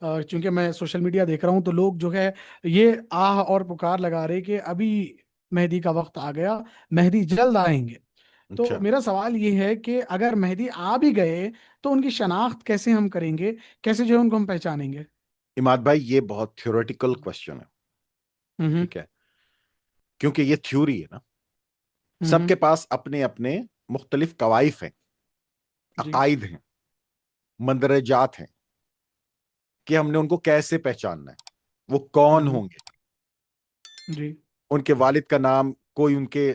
چونکہ میں social media دیکھ رہا ہوں تو لوگ جو ہے یہ آہ اور پکار لگا رہے کہ ابھی مہدی کا وقت آ گیا، مہدی جلد آئیں گے۔ تو اچھا میرا سوال یہ ہے کہ اگر مہدی آ بھی گئے تو ان کی شناخت کیسے ہم کریں گے، کیسے جو ہے ان کو ہم پہچانیں گے؟ اماد بھائی، یہ بہت تھیوریٹیکل کوشچن ہے. ہوں ٹھیک ہے، کیونکہ یہ تھیوری ہے نا. سب ہوں کے پاس اپنے اپنے مختلف قوائف ہیں، جی عقائد ہیں، مندرجات ہیں کہ ہم نے ان کو کیسے پہچاننا ہے، وہ کون ہوں ہوں گے، جی ان کے والد کا نام، کوئی ان کے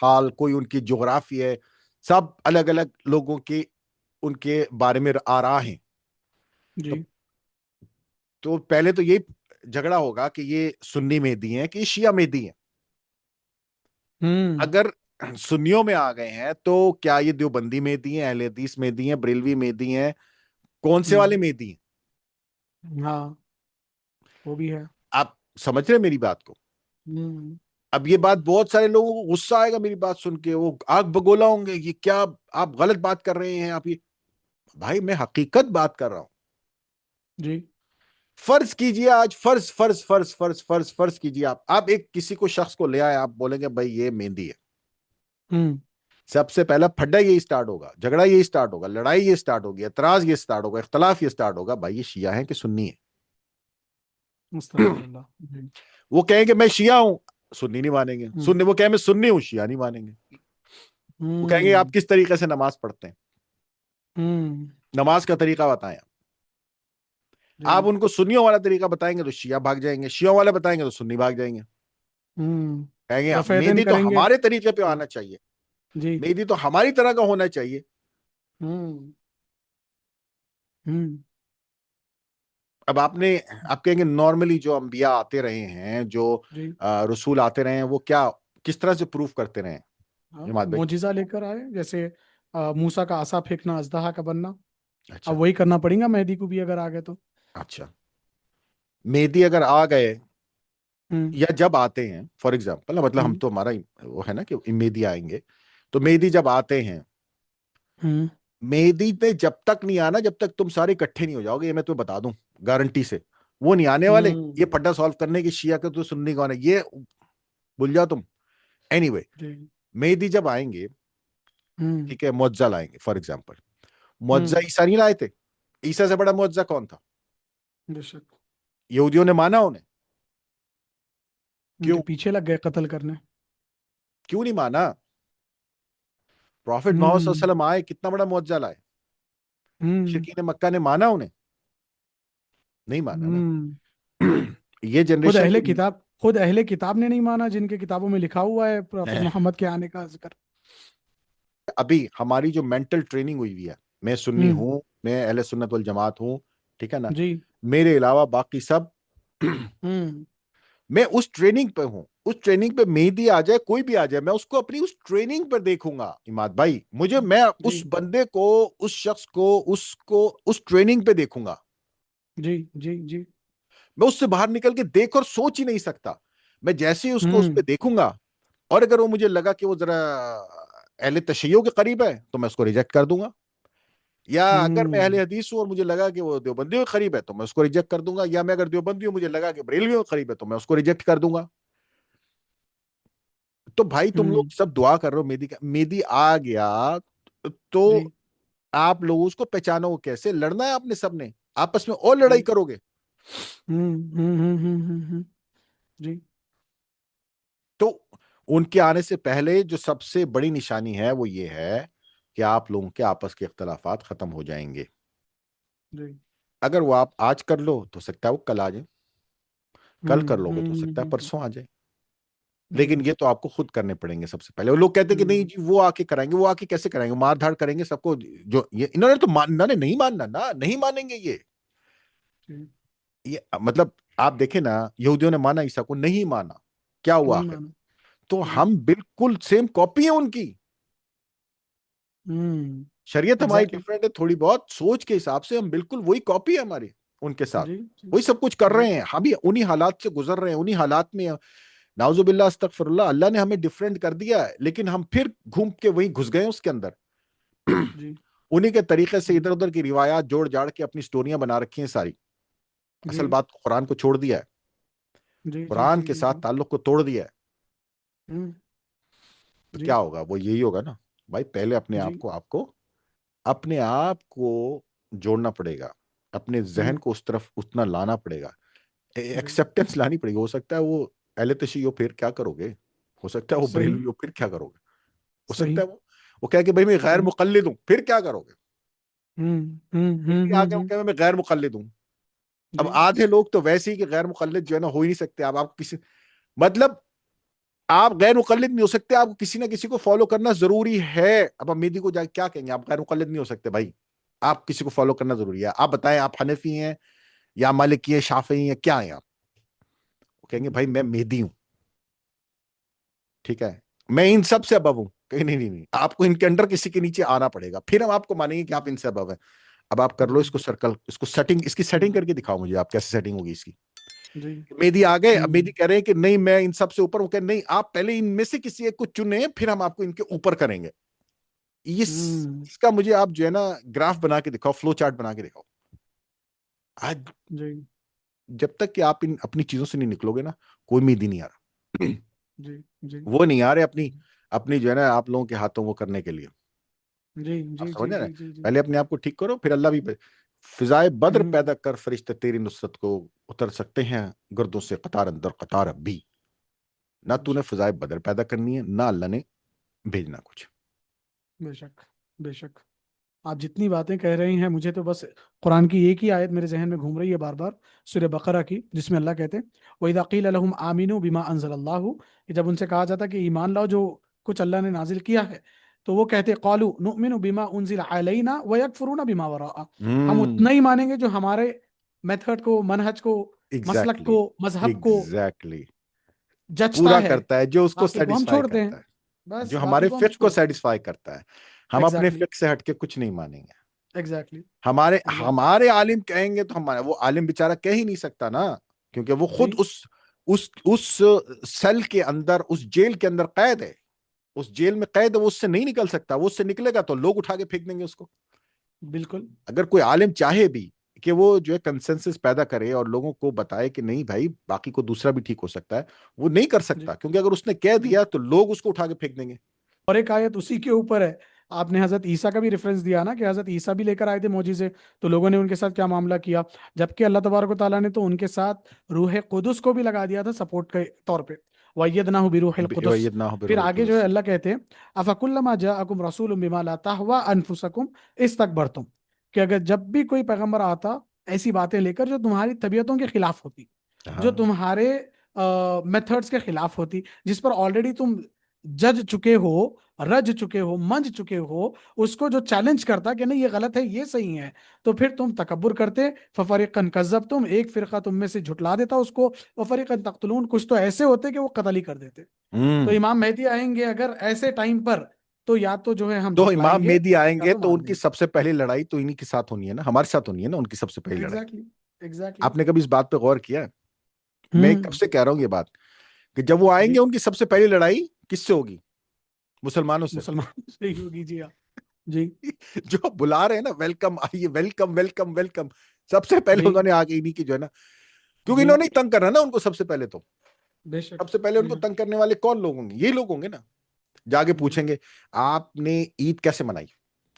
حال، کوئی ان کی جغرافی ہے، سب الگ الگ لوگوں کی ان کے بارے میں آراء ہیں. تو جی تو پہلے تو یہ جھگڑا ہوگا کہ یہ سنی مہدی ہیں کہ یہ شیعہ مہدی ہیں. ہوں اگر سنیوں میں آ گئے ہیں تو کیا یہ دیوبندی مہدی ہیں، اہل حدیث مہدی ہیں، بریلوی مہدی ہیں، کون سے والے ہوں مہدی ہیں؟ ہاں وہ بھی ہے۔ آپ سمجھ رہے ہیں میری بات کو؟ ہوں اب یہ بات بہت سارے لوگوں کو غصہ آئے گا میری بات سن کے، وہ آگ بگولا ہوں گے، یہ کیا آپ غلط بات کر رہے ہیں آپ. یہ بھائی میں حقیقت بات کر رہا ہوں. جی فرض کیجئے آج، فرض کیجئے آپ ایک کسی کو شخص کو لے آئے، آپ بولیں گے بھائی یہ مہندی ہے. ہوں سب سے پہلا پھڈا یہ سٹارٹ ہوگا، جھگڑا یہ سٹارٹ ہوگا، لڑائی یہ سٹارٹ ہوگی، اعتراض یہ سٹارٹ ہوگا، اختلاف یہ سٹارٹ ہوگا، بھائی یہ شیعہ ہیں کہ سنی ہے. مستغفر اللہ جی۔ وہ کہیں گے میں شیعہ ہوں، سنی نہیں مانیں گے. ہوں وہ کہیں میں سنی ہوں، شیعہ نہیں مانیں گے. وہ کہیں گے ہوں آپ کس طریقے سے نماز پڑھتے ہیں، ہوں نماز کا طریقہ بتائیں. جی آپ ان کو سنیوں والا طریقہ بتائیں گے تو شیعہ بھاگ جائیں گے، شیعوں والے بتائیں گے تو سنی بھاگ جائیں گے. ہوں کہیں گے رفیدن مہندی تو کریں گے۔ ہمارے طریقے پہ ہاں آنا چاہیے، جی مہندی تو ہماری طرح کا ہونا چاہیے. ہوں ہوں اب آپ کہیں گے نارملی جو انبیاء آتے رہے ہیں، جو جی رسول آتے رہے ہیں، وہ کس طرح سے پروف کرتے رہے ہیں ہاں جماعت بھائی؟ معجزہ لے کر آئے، جیسے موسیٰ کا عصا پھینکنا، اژدہا کا بننا۔ اچھا اب وہی کرنا پڑے گا مہدی کو بھی اگر آ گئے تو۔ اچھا، مہدی اگر آ گئے ہوں یا جب آتے ہیں، فار ایگزامپل، مطلب ہم ہوں تو ہمارا وہ ہے نا کہ مہدی آئیں گے، تو مہدی جب آتے ہیں، ہوں مہدی پہ جب تک نہیں آنا جب تک تم سارے اکٹھے نہیں ہو جاؤ گے، یہ میں تمہیں بتا دوں گارنٹی سے. وہ نہیں آنے والے ہوں یہ پھڈا سالو کرنے کی، شیعہ کا تو سننی کون ہے، یہ بھول جاؤ تم. اینی وے، جی مہدی جب آئیں گے، ہوں ٹھیک ہے، معجزہ لائیں گے. فار ایگزامپل معجزہ ہوں عیسیٰ نہیں لائے تھے. عیسیٰ سے بڑا معجزہ کون تھا؟ بے شک یہودیوں نے مانا انہیں. ان کے کیوں پیچھے لگ گئے قتل کرنے۔ کیوں نہیں مانا؟ پروفٹ محمد صلی ہوں اللہ علیہ وسلم آئے، کتنا بڑا معجزہ لائے. ہوں مشرکین مکہ نے مانا انہیں؟ نہیں مانا نا. ہوں یہ خود جنریشن اہل کتاب خود اہل کتاب نے نہیں مانا، جن کے کتابوں میں لکھا ہوا ہے پروفٹ کی محمد کے آنے کا ذکر۔ ابھی ہماری جو مینٹل ٹریننگ ہوئی ہوئی ہے، میں سنی ہوں ہوں، میں اہل سنت والجماعت ہوں، ٹھیک ہے نا، جی میرے علاوہ باقی سب ہوں میں اس ٹریننگ پہ ہوں. اس ٹریننگ پہ مہدی آ جائے، کوئی بھی آ جائے، میں اس کو اپنی اس ٹریننگ پر دیکھوں گا اماد بھائی. میں جی اس بندے کو، اس شخص کو اس ٹریننگ پہ دیکھوں گا. جی جی جی میں اس سے باہر نکل کے دیکھ اور سوچ ہی نہیں سکتا. میں جیسے ہی اس کو اس ہوں پہ دیکھوں گا، اور اگر وہ مجھے لگا کہ وہ ذرا اہل تشیع کے قریب ہے تو میں اس کو ریجیکٹ کر دوں گا. یا اگر میں اہل ہوں حدیث ہوں اور مجھے لگا کہ وہ دیوبندیوں کے قریب ہے تو میں اس کو ریجیکٹ کر دوں گا. یا میں اگر دیوبندی ہوں، مجھے لگا کہ بریلویوں کے قریب ہے تو میں اس کو ریجیکٹ کر دوں گا. تو بھائی تم لوگ ہوں سب دعا کر رہے ہو مہدی کا، مہدی آ گیا تو جی آپ لوگ اس کو پہچانو گے کیسے؟ لڑنا ہے آپ نے، سب نے آپس میں اور جی لڑائی کرو گے. جی تو ان کے آنے سے پہلے جو سب سے بڑی نشانی ہے وہ یہ ہے کہ آپ لوگوں کے آپس کے اختلافات ختم ہو جائیں گے. جی اگر وہ آپ آج کر لو تو سکتا ہے وہ کل آ جائے، کل ہوں کر لو گے تو ہوں سکتا ہے ہوں پرسوں آ جائے. جی لیکن یہ تو آپ کو خود کرنے پڑیں گے سب سے پہلے. وہ لوگ کہتے ہیں کہ نہیں ہوں جی وہ آ کے کرائیں گے. وہ آ کے کیسے کرائیں گے؟ مار دھاڑ کریں گے سب کو. جو یہ انہوں نے تو ماننا نہیں ماننا نا، نہیں مانیں گے جی یہ مطلب آپ دیکھیں نا، یہودیوں نے مانا، عیسیٰ کو نہیں مانا، کیا ہوا نہیں آخر؟ مانا تو جی ہم بالکل سیم کاپی ہیں ان کی. ہوں شریعت ہماری ایگزیکٹلی ڈیفرنٹ ہے تھوڑی بہت، سوچ کے حساب سے ہم بالکل وہی کاپی ہے ہماری ان کے ساتھ. جی جی وہی سب کچھ کر جی رہے ہیں، ہم بھی انہی حالات سے گزر رہے ہیں، انہی حالات میں. نعوذ باللہ استغفر اللہ، اللہ نے ہمیں ڈیفرنٹ کر دیا ہے، لیکن ہم پھر گھوم کے وہیں گھس گئے اس کے اندر. جی انہی کے طریقے سے جی ادھر ادھر کی روایات جوڑ جاڑ کے اپنی سٹوریاں بنا رکھی ہیں ساری. جی اصل بات قرآن کو چھوڑ دیا ہے، جی جی قرآن جی کے جی جی ساتھ تعلق کو توڑ دیا ہے، ہوں تو جی کیا ہوگا؟ وہ یہی ہوگا نا بھائی، پہلے اپنے جی آپ کو جوڑنا پڑے گا، اپنے ہوں ذہن کو اس طرف اتنا لانا پڑے گا، جی ایکسپٹینس لانی پڑے گی۔ ہو سکتا ہے وہ اہل تشیع ہو، پھر کیا کرو گے؟ ہو سکتا ہے وہ صحیح بریلوی ہو، پھر کیا کرو گے؟ ہو صحیح سکتا ہے وہ کہے کہ بھائی میں غیر صحیح مقلد ہوں، پھر کیا کرو گے؟ ہوں ہوں ہوں دلی آ ہوں کے وہ ہوں کہ میں غیر مقلد ہوں۔ اب جی آدھے لوگ تو ویسے ہی کہ غیر مقلد جو ہے نا ہو ہی نہیں سکتے۔ اب آپ کسی مطلب آپ غیر مقلد نہیں ہو سکتے، آپ کسی نہ کسی کو فالو کرنا ضروری ہے۔ اب امیدی کو جا کے کیا کہیں گے؟ آپ غیر مقلد نہیں ہو سکتے بھائی، آپ کسی کو فالو کرنا ضروری ہے۔ آپ بتائیں، آپ حنفی ہیں یا مالکی ہیں، شافعی ہیں، کیا ہیں آپ؟ وہ کہیں گے ہوں بھائی میں مہدی ہوں، ٹھیک ہے، میں ان سب سے ابو ہوں۔ کہ نہیں نہیں نہیں، آپ کو ان کے انڈر کسی کے نیچے آنا پڑے گا، پھر ہم آپ کو مانیں گے کہ آپ ان سے ابو ہیں۔ اب آپ کر لو جی اس کو سرکل، اس کو سیٹنگ، اس کی سیٹنگ ہوں کر کے دکھاؤ مجھے، آپ کیسے سیٹنگ ہوگی اس کی؟ جی مہدی آ گئے، اب ہوں مہدی کہہ رہے ہیں کہ نہیں میں ان سب سے اوپر ہوں۔ کہ نہیں، آپ پہلے ان میں سے کسی ایک کو چنیں، پھر ہم آپ کو ان کے اوپر کریں گے۔ ہوں اس کا مجھے آپ جو ہے نا گراف بنا کے دکھاؤ، فلو چارٹ بنا کے دکھاؤ۔ آج جی جب تک کہ آپ ان اپنی چیزوں سے نہیں نکلو گے نا، کوئی مہدی نہیں آ رہا۔ جی جی وہ نہیں آ رہے اپنی جو ہے نا آپ لوگوں کے ہاتھوں وہ کرنے کے لیے۔ جی آپ جی سمجھ جی رہے ہیں؟ جی جی جی پہلے اپنے آپ کو ٹھیک کرو، پھر اللہ بھی فضائے بدر ہوں پیدا کر فرشتے تیری نصرت کو اتر سکتے ہیں گردوں سے قطار اندر قطار اب بھی۔ نہ تو نے جی فضائے بدر پیدا کرنی ہے، نہ اللہ نے بھیجنا کچھ۔ بے شک بے شک، آپ جتنی باتیں کہہ رہے ہیں مجھے تو بس قرآن کی ایک ہی آیت میرے ذہن میں گھوم رہی ہے بار بار، سورہ بقرہ کی، جس میں اللہ کہتے ہیں وَإِذَا قِيلَ لَهُمْ آمِنُوا بِمَا أَنزَلَ اللَّهُ، کہ جب ان سے کہا جاتا کہ ایمان لاؤ جو کچھ اللہ نے نازل کیا ہے، تو وہ کہتے قَالُوا نُؤْمِنُ بِمَا أُنزِلَ عَلَيْنَا وَيَكْفُرُونَ بِمَا وَرَاءَهُ، ہم اتنا ہی مانیں گے جو ہمارے میتھڈ کو، منہج کو، مسلک ایگزیکٹلی کو، مذہب کو ایگزیکٹلی جچتا پورا ہے، کرتا ہے، جو اس کو باقی کو ہم سیٹسفائی چھوڑتے ہیں، کرتا ہے، بس جو باقی ہمارے کو ہم فقہ کو چھوڑتے ہیں۔ سیٹسفائی کرتا ہے۔ ہم اپنے ایگزیکٹلی فقہ سے ہٹ کے کچھ نہیں مانیں گے۔ ایگزیکٹلی ہمارے ایگزیکٹلی ہمارے عالم کہیں گے تو وہ عالم بیچارہ کہہ ہی نہیں سکتا نا، کیونکہ وہ جی خود اس سیل کے اندر، اس جیل کے اندر قید ہے، اس جیل میں قید ہے، وہ اس سے نہیں نکل سکتا۔ وہ اس سے نکلے گا تو لوگ اٹھا کے پھینک دیں گے اس کو۔ بالکل اگر کوئی عالم چاہے بھی کہ وہ جو ہے کنسنسس پیدا کرے اور لوگوں کو بتائے کہ نہیں بھائی باقی کو دوسرا بھی ٹھیک ہو سکتا ہے، وہ نہیں کر جی سکتا، کیونکہ اگر اس نے کہہ نہیں، دیا تو لوگ اس کو اٹھا کے پھینک دیں گے۔ اور ایک آیت اسی کے اوپر ہے، آپ نے حضرت عیسیٰ کا بھی ریفرنس دیا نا کہ حضرت عیسیٰ بھی لے کر آئے تھے معجزے، تو لوگوں نے ان کے ساتھ کیا معاملہ کیا، جبکہ اللہ تبارک و تعالیٰ نے تو ان کے ساتھ روح قدس کو بھی لگا دیا تھا سپورٹ کے طور پہ، وَأَيَّدْنَاهُ بِرُوحِ الْقُدُسِ۔ وَأَيَّدْنَاهُ پھر بِرُوحِ آگے جو ہے الْقُدُسِ۔ اللہ کہتے ہیں أَفَكُلَّمَا جَاءَكُمْ رَسُولٌ بِمَا لَا تَهْوَىٰ أَنفُسَكُمْ اسْتَكْبَرْتُمْ، کہ اگر جب بھی کوئی پیغمبر آتا ایسی باتیں لے کر جو تمہاری طبیعتوں کے خلاف ہوتی، جو ہاں تمہارے میتھڈز کے خلاف ہوتی، جس پر آلریڈی تم جج چکے ہو، رج چکے ہو، منج چکے ہو، اس کو جو چیلنج کرتا کہ نہیں یہ غلط ہے یہ صحیح ہے، تو پھر تم تکبر کرتے، فَفَرِيقًا كَذَّبْتُمْ، ایک فرقہ تم میں سے جھٹلا دیتا اس کو، وَفَرِيقًا تَقْتُلُونَ، کچھ تو ایسے ہوتے کہ وہ قتل ہی کر دیتے۔ تو ہوں امام مہدی آئیں گے اگر ایسے ٹائم پر، تو یا تو جو ہے ہم تو جھٹلائیں امام گے مہدی آئیں یا گے تو تو مان ان کی لیں گے۔ سب سے پہلی لڑائی تو انہی کے ساتھ ہونی ہے نا، ہمارے ساتھ ہونی ہے نا ان کی سب سے پہلی لڑائی۔ ایگزیکٹلی ایگزیکٹلی آپ نے کبھی اس بات پہ غور کیا ہے؟ میں ہوں کب سے کہہ رہا ہوں یہ بات، کہ جب وہ آئیں جی گے ان کی سب سے پہلی لڑائی کس سے ہوگی؟ مسلمانوں سے۔ مسلمان صحیح ہوگی جی ہاں جی جو بلا رہے ہیں نا، ویلکم آئیے، ویلکم ویلکم ویلکم، سب سے پہلے جی انہوں نے آگے انہی کی جو ہے نا، کیونکہ جی انہوں نے ہی تنگ کرنا نا ان کو سب سے پہلے تو۔ بے شک سب سے پہلے ان بے کو شک تنگ کرنے والے کون لوگ ہوں گے؟ یہی لوگ ہوں گے نا۔ جا کے جی پوچھیں گے آپ نے عید کیسے منائی؟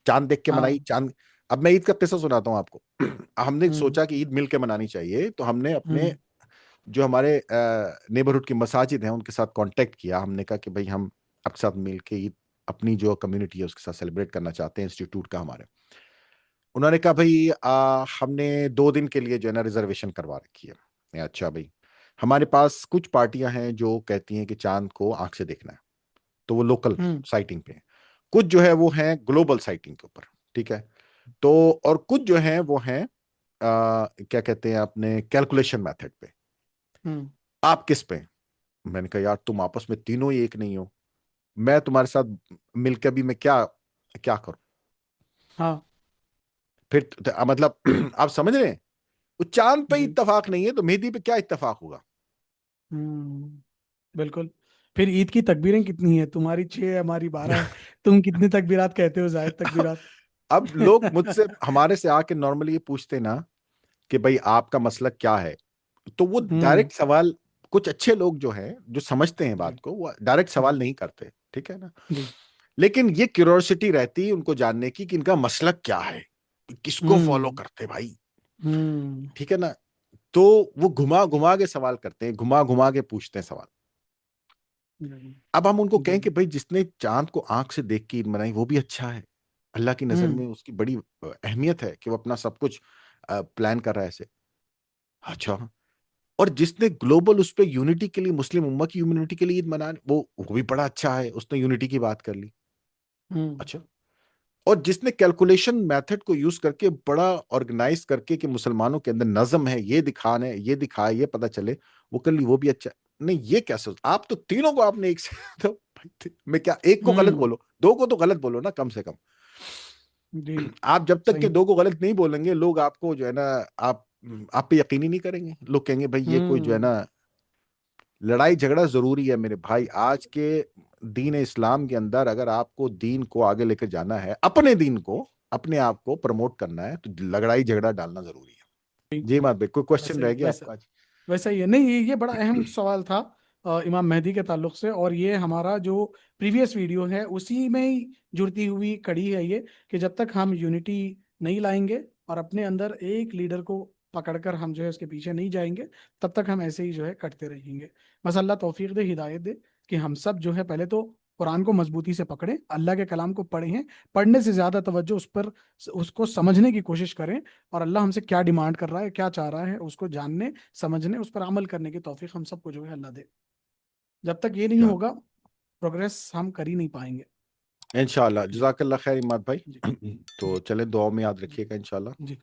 چاند دیکھ کے ہاں منائی؟ چاند، اب میں عید کا قصہ سناتا ہوں آپ کو۔ ہم نے ہوں سوچا کہ عید مل کے منانی چاہیے، تو ہم نے ہوں اپنے جو ہمارے نیبرہڈ کی مساجد ہیں ان کے ساتھ کانٹیکٹ کیا۔ ہم نے کہا کہ بھائی ہم آپ کے ساتھ مل کے عید اپنی جو کمیونٹی ہے اس کے ساتھ سیلیبریٹ کرنا چاہتے ہیں، انسٹیٹیوٹ کا ہمارے۔ انہوں نے کہا بھائی ہم نے 2 دن کے لیے جو ہے نا ریزرویشن کروا رکھی ہے۔ اچھا بھائی، ہمارے پاس کچھ پارٹیاں ہیں جو کہتی ہیں کہ چاند کو آنکھ سے دیکھنا ہے، تو وہ لوکل ہوں سائٹنگ پہ ہیں۔ کچھ جو ہے وہ ہیں گلوبل سائٹنگ کے اوپر، ٹھیک ہے، تو اور کچھ جو ہیں وہ ہیں کیا کہتے ہیں اپنے کیلکولیشن میتھڈ پہ۔ ہوں آپ کس پہ؟ میں نے کہا یار تم آپس میں تینوں ہی ایک نہیں ہو، میں تمہارے ساتھ مل کے بھی میں کیا کیا کروں؟ ہاں پھر مطلب آپ سمجھ رہے ہیں، وہ چاند پہ جی اتفاق نہیں ہے تو مہدی پہ کیا اتفاق ہوگا؟ ہوں بالکل، پھر عید کی تکبیریں کتنی ہیں؟ تمہاری 6 ہماری 12 ہے، تم کتنی تکبیرات کہتے ہو؟ زائد تکبیرات اب لوگ مجھ سے ہمارے سے آ کے نارملی یہ پوچھتے نا کہ بھائی آپ کا مسلک کیا ہے، تو وہ ہوں ڈائریکٹ سوال، کچھ اچھے لوگ جو ہیں جو سمجھتے ہیں جی بات کو، وہ ڈائریکٹ جی سوال نہیں کرتے، ٹھیک ہے نا، جی لیکن یہ کیوریوسٹی رہتی ان کو جاننے کی کہ ان کا مسلک کیا ہے، کس کو فالو ہوں کرتے بھائی، ہوں ٹھیک ہے نا، تو وہ گھما گھما کے سوال کرتے ہیں، گھما گھما کے پوچھتے ہیں سوال۔ جی اب ہم ان کو کہیں جی کہ بھائی جس نے چاند کو آنکھ سے دیکھ کے عید منائی وہ بھی اچھا ہے، اللہ کی نظر ہوں میں اس کی بڑی اہمیت ہے کہ وہ اپنا سب کچھ پلان کر رہا ہے ایسے، اچھا، اور جس نے گلوبل اس پہ یونٹی کے لیے، مسلم امت کی یونٹی کے لیے عید منانے، وہ بھی بڑا اچھا ہے، اس نے یونٹی کی بات کر لی، ہوں اچھا، اور جس نے کیلکولیشن میتھڈ کو یوز کر کے بڑا آرگنائز کر کے کہ مسلمانوں کے اندر نظم ہے، یہ دکھانے، یہ دکھائے، یہ پتہ چلے، وہ کر لی، وہ بھی اچھا ہے۔ نہیں، یہ کیسے آپ تو تینوں کو آپ نے ایک سے تو میں کیا ایک کو غلط ہوں بولو، دو کو تو غلط بولو نا کم سے کم۔ جی آپ جب تک کہ صحیح دو کو غلط نہیں بولیں گے، لوگ آپ کو جو ہے نا، آپ آپ پہ یقین ہی نہیں کریں گے، لوگ کہیں گے بھائی یہ کوئی جو ہے ہوں نا، لڑائی جھگڑا ضروری ہے میرے بھائی، آج کے دین اسلام کے اندر اگر آپ کو دین کو آگے لے کے جانا ہے، اپنے دین کو، اپنے آپ کو پروموٹ کرنا ہے، تو لڑائی جھگڑا ڈالنا ضروری ہے۔ جی مات بھائی، کوئی کوشچن ویسے رہ گیا آپ ویسا کا آج؟ ویسا ہی ہے نہیں، یہ بڑا اہم سوال تھا امام مہدی کے تعلق سے، اور یہ ہمارا جو پریویس ویڈیو ہے اسی میں ہی جڑتی ہوئی کڑی ہے یہ، کہ جب تک ہم یونٹی نہیں لائیں گے اور اپنے اندر ایک لیڈر کو پکڑ کر ہم جو ہے اس کے پیچھے نہیں جائیں گے، تب تک ہم ایسے ہی جو ہے کٹتے رہیں گے۔ بس اللہ توفیق دے، ہدایت دے کہ ہم سب جو ہے پہلے تو قرآن کو مضبوطی سے پکڑیں، اللہ کے کلام کو پڑھیں، پڑھنے سے زیادہ توجہ اس پر، اس کو سمجھنے کی کوشش کریں، اور اللہ ہم سے کیا ڈیمانڈ کر رہا ہے، کیا چاہ رہا ہے، اس کو جاننے، سمجھنے، اس پر عمل کرنے کی توفیق ہم سب کو جو ہے اللہ دے۔ جب تک یہ نہیں ہوگا پروگریس ہم کر ہی نہیں پائیں گے۔ انشاءاللہ، جی جزاک اللہ خیر اماد جی بھائی، تو چلے دعاؤں میں یاد جی رکھیے گا انشاءاللہ۔ جی